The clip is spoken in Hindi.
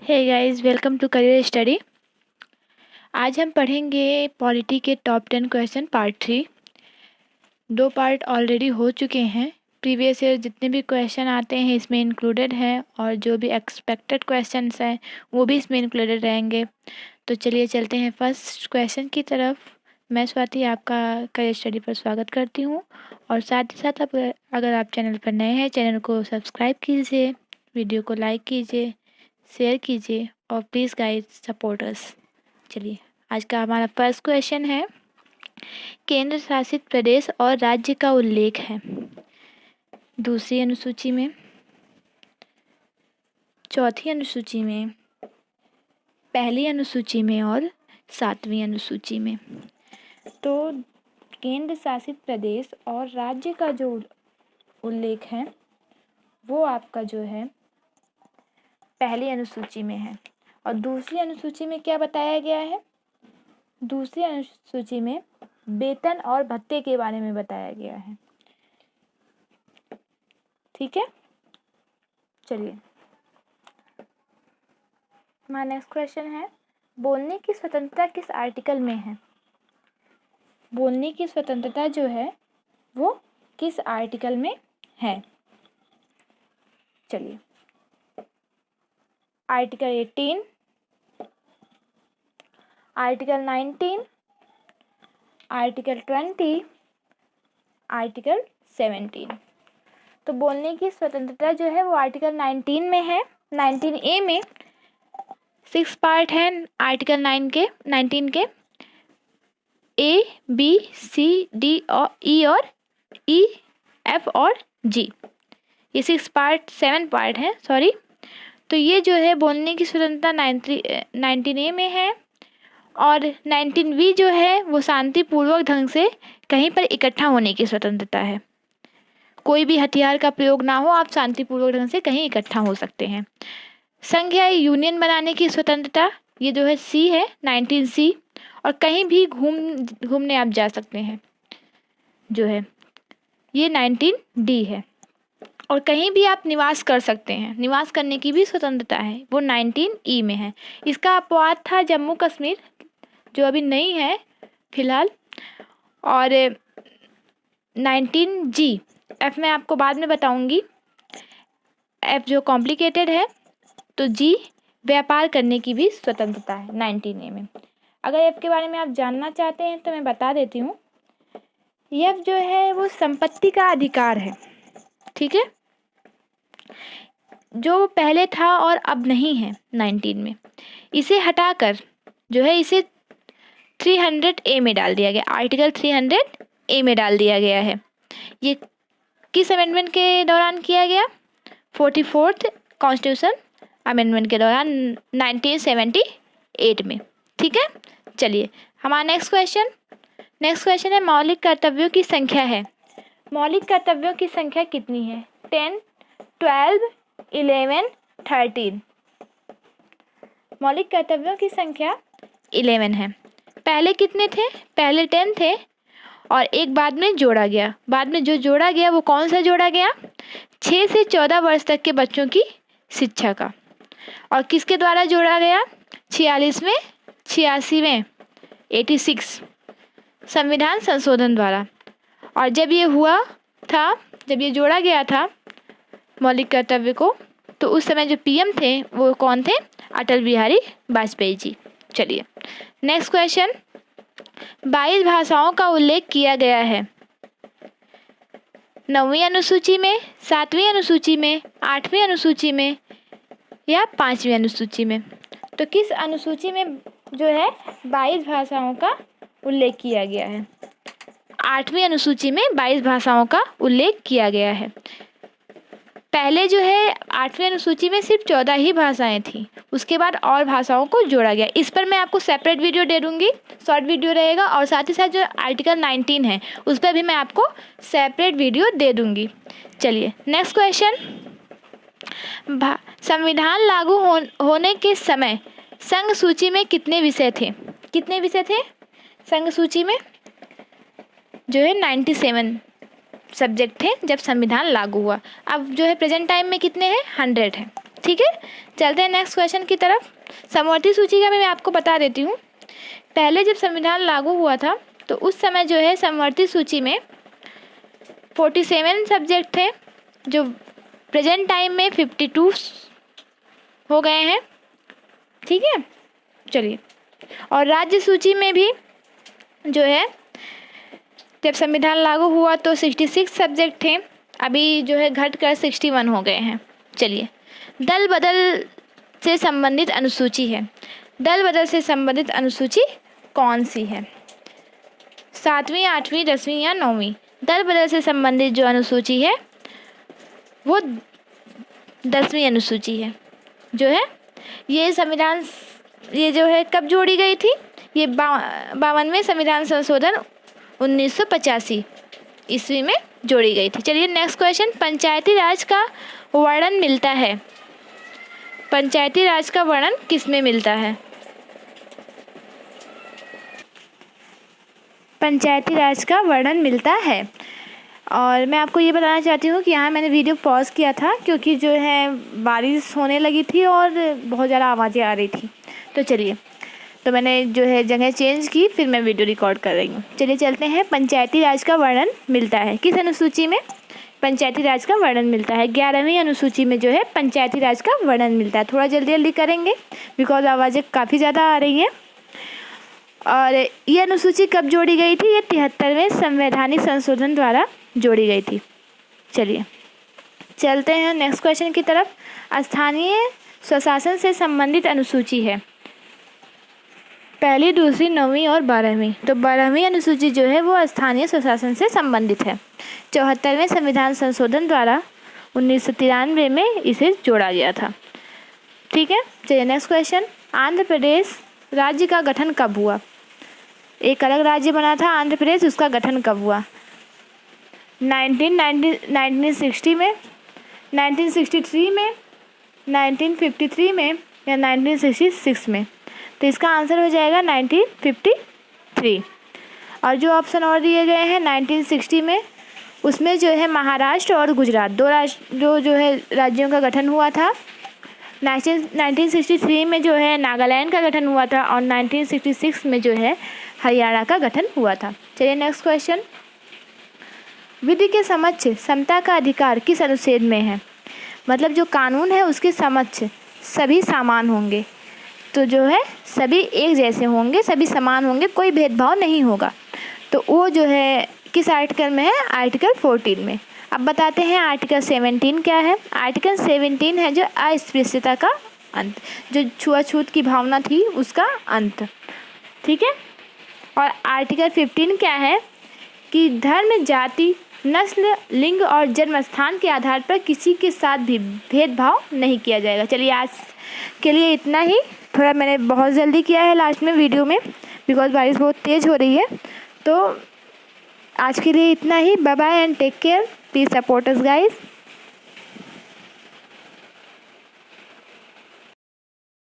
Hey guys, welcome to career study. आज हम पढ़ेंगे पॉलिटी के top 10 question part 3। 2 part already हो चुके हैं। प्रीवियस ईयर जितने भी क्वेश्चन आते हैं इसमें इंक्लूडेड हैं और जो भी एक्सपेक्टेड क्वेश्चंस हैं वो भी इसमें इंक्लूडेड रहेंगे। तो चलिए चलते हैं फर्स्ट क्वेश्चन की तरफ। मैं स्वाति आपका करियर स्टडी पर स्वागत करती हूँ और साथ ही साथ अगर आप चैनल पर नए हैं, चैनल को सब्सक्राइब कीजिए, वीडियो को लाइक कीजिए, शेयर कीजिए और प्लीज़ गाइस सपोर्ट अस। चलिए आज का हमारा फर्स्ट क्वेश्चन है, केंद्र शासित प्रदेश और राज्य का उल्लेख है दूसरी अनुसूची में, चौथी अनुसूची में, पहली अनुसूची में और 7वीं अनुसूची में। तो केंद्र शासित प्रदेश और राज्य का जो उल्लेख है वो आपका जो है पहली अनुसूची में है। और दूसरी अनुसूची में क्या बताया गया है? दूसरी अनुसूची में वेतन और भत्ते के बारे में बताया गया है। ठीक है, चलिए हमारा नेक्स्ट क्वेश्चन है, बोलने की स्वतंत्रता किस आर्टिकल में है? बोलने की स्वतंत्रता जो है वो किस आर्टिकल में है? चलिए, आर्टिकल 18, आर्टिकल 19, आर्टिकल 20, आर्टिकल 17। तो बोलने की स्वतंत्रता जो है वो आर्टिकल 19 में है। 19A में 6 पार्ट हैं आर्टिकल 19 के, A, B, C, D और E और E, F और G। ये 7 पार्ट हैं, सॉरी। तो ये जो है बोलने की स्वतंत्रता 19A में है और 19B जो है वो शांतिपूर्वक ढंग से कहीं पर इकट्ठा होने की स्वतंत्रता है। कोई भी हथियार का प्रयोग ना हो, आप शांतिपूर्वक ढंग से कहीं इकट्ठा हो सकते हैं। संघ या यूनियन बनाने की स्वतंत्रता ये जो है C है, 19C। और कहीं भी घूमने आप जा सकते हैं जो है ये 19D है। और कहीं भी आप निवास कर सकते हैं, निवास करने की भी स्वतंत्रता है, वो 19E में है। इसका अपवाद था जम्मू कश्मीर जो अभी नहीं है फिलहाल। और 19G, F मैं आपको बाद में बताऊंगी, F जो कॉम्प्लिकेटेड है। तो G व्यापार करने की भी स्वतंत्रता है 19A में। अगर F के बारे में आप जानना चाहते हैं तो मैं बता देती हूँ। F जो है वो संपत्ति का अधिकार है, ठीक है, जो पहले था और अब नहीं है 19 में। इसे हटाकर जो है इसे 300A में डाल दिया गया, आर्टिकल 300A में डाल दिया गया है। ये किस अमेंडमेंट के दौरान किया गया? 44th कॉन्स्टिट्यूशन अमेंडमेंट के दौरान 1978 में। ठीक है, चलिए हमारा नेक्स्ट क्वेश्चन है, मौलिक कर्तव्यों की संख्या है। मौलिक कर्तव्यों की संख्या कितनी है? 10, 12, 11, 13। मौलिक कर्तव्यों की संख्या 11 है। पहले कितने थे? पहले 10 थे और एक बाद में जोड़ा गया। बाद में जो जोड़ा गया वो कौन सा जोड़ा गया? 6 से 14 वर्ष तक के बच्चों की शिक्षा का। और किसके द्वारा जोड़ा गया? 46वें 86 संविधान संशोधन द्वारा। और जब ये हुआ था, जब ये जोड़ा गया था मौलिक कर्तव्य को, तो उस समय जो PM थे वो कौन थे? अटल बिहारी वाजपेयी जी। चलिए नेक्स्ट क्वेश्चन, 22 भाषाओं का उल्लेख किया गया है 9वीं अनुसूची में, 7वीं अनुसूची में, 8वीं अनुसूची में या 5वीं अनुसूची में? तो किस अनुसूची में जो है 22 भाषाओं का उल्लेख किया गया है? 8वीं अनुसूची में 22 भाषाओं का उल्लेख किया गया है। पहले जो है 8वीं अनुसूची में सिर्फ 14 ही भाषाएं थी, उसके बाद और भाषाओं को जोड़ा गया। इस पर मैं आपको सेपरेट वीडियो दे दूंगी, शॉर्ट वीडियो रहेगा। और साथ ही साथ जो आर्टिकल 19 है उस पर भी मैं आपको सेपरेट वीडियो दे दूंगी। चलिए नेक्स्ट क्वेश्चन, संविधान लागू होने के समय संघ सूची में कितने विषय थे? कितने विषय थे संघ सूची में? जो है 97 सब्जेक्ट थे जब संविधान लागू हुआ। अब जो है प्रेजेंट टाइम में कितने हैं? 100 हैं। ठीक है, चलते हैं नेक्स्ट क्वेश्चन की तरफ। समवर्ती सूची का मैं आपको बता देती हूँ। पहले जब संविधान लागू हुआ था तो उस समय जो है समवर्ती सूची में 47 सब्जेक्ट थे, जो प्रेजेंट टाइम में 52 हो गए हैं। ठीक है, चलिए। और राज्य सूची में भी जो है जब संविधान लागू हुआ तो 66 सब्जेक्ट थे, अभी जो है घट कर 61 हो गए हैं। चलिए, दल बदल से संबंधित अनुसूची है। दल बदल से संबंधित अनुसूची कौन सी है? 7वीं, 8वीं, 10वीं या 9वीं? दल बदल से संबंधित जो अनुसूची है वो 10वीं अनुसूची है। जो है ये संविधान, ये जो है कब जोड़ी गई थी? ये 52वें संविधान संशोधन 1985 ईस्वी में जोड़ी गई थी। चलिए नेक्स्ट क्वेश्चन, पंचायती राज का वर्णन मिलता है। पंचायती राज का वर्णन किस में मिलता है? पंचायती राज का वर्णन मिलता है। और मैं आपको ये बताना चाहती हूँ कि यहाँ मैंने वीडियो पॉज किया था क्योंकि जो है बारिश होने लगी थी और बहुत ज़्यादा आवाज़ें आ रही थी। तो चलिए, तो मैंने जो है जगह चेंज की, फिर मैं वीडियो रिकॉर्ड कर रही हूँ। चलिए चलते हैं। पंचायती राज का वर्णन मिलता है किस अनुसूची में? पंचायती राज का वर्णन मिलता है 11वीं अनुसूची में जो है पंचायती राज का वर्णन मिलता है। थोड़ा जल्दी जल्दी करेंगे बिकॉज आवाज़ें काफ़ी ज़्यादा आ रही हैं। और ये अनुसूची कब जोड़ी गई थी? ये 73वें संवैधानिक संशोधन द्वारा जोड़ी गई थी। चलिए चलते हैं नेक्स्ट क्वेश्चन की तरफ। स्थानीय स्वशासन से संबंधित अनुसूची है पहली, दूसरी, 9वीं और 12वीं। तो 12वीं अनुसूची जो है वो स्थानीय स्वशासन से संबंधित है। 74वें संविधान संशोधन द्वारा 1993 में इसे जोड़ा गया था। ठीक है, चलिए नेक्स्ट क्वेश्चन। आंध्र प्रदेश राज्य का गठन कब हुआ? एक अलग राज्य बना था आंध्र प्रदेश, उसका गठन कब हुआ? 1960 में, 1963 में, 1953 में या 1966 में? तो इसका आंसर हो जाएगा 1953। और जो ऑप्शन और दिए गए हैं 1960 में, उसमें जो है महाराष्ट्र और गुजरात दो जो है राज्यों का गठन हुआ था। 1963 में जो है नागालैंड का गठन हुआ था और 1966 में जो है हरियाणा का गठन हुआ था। चलिए नेक्स्ट क्वेश्चन। विधि के समक्ष समता का अधिकार किस अनुच्छेद में है? मतलब जो कानून है उसके समक्ष सभी समान होंगे, तो जो है सभी एक जैसे होंगे, सभी समान होंगे, कोई भेदभाव नहीं होगा। तो वो जो है किस आर्टिकल में है? आर्टिकल 14 में। अब बताते हैं आर्टिकल 17 क्या है। आर्टिकल 17 है जो अस्पृश्यता का अंत, जो छुआछूत की भावना थी उसका अंत। ठीक है। और आर्टिकल 15 क्या है कि धर्म, जाति, नस्ल, लिंग और जन्म स्थान के आधार पर किसी के साथ भी भेदभाव नहीं किया जाएगा। चलिए आज के लिए इतना ही। थोड़ा मैंने बहुत जल्दी किया है लास्ट में वीडियो में बिकॉज बारिश बहुत तेज़ हो रही है। तो आज के लिए इतना ही। Bye bye and take care. Please support us guys.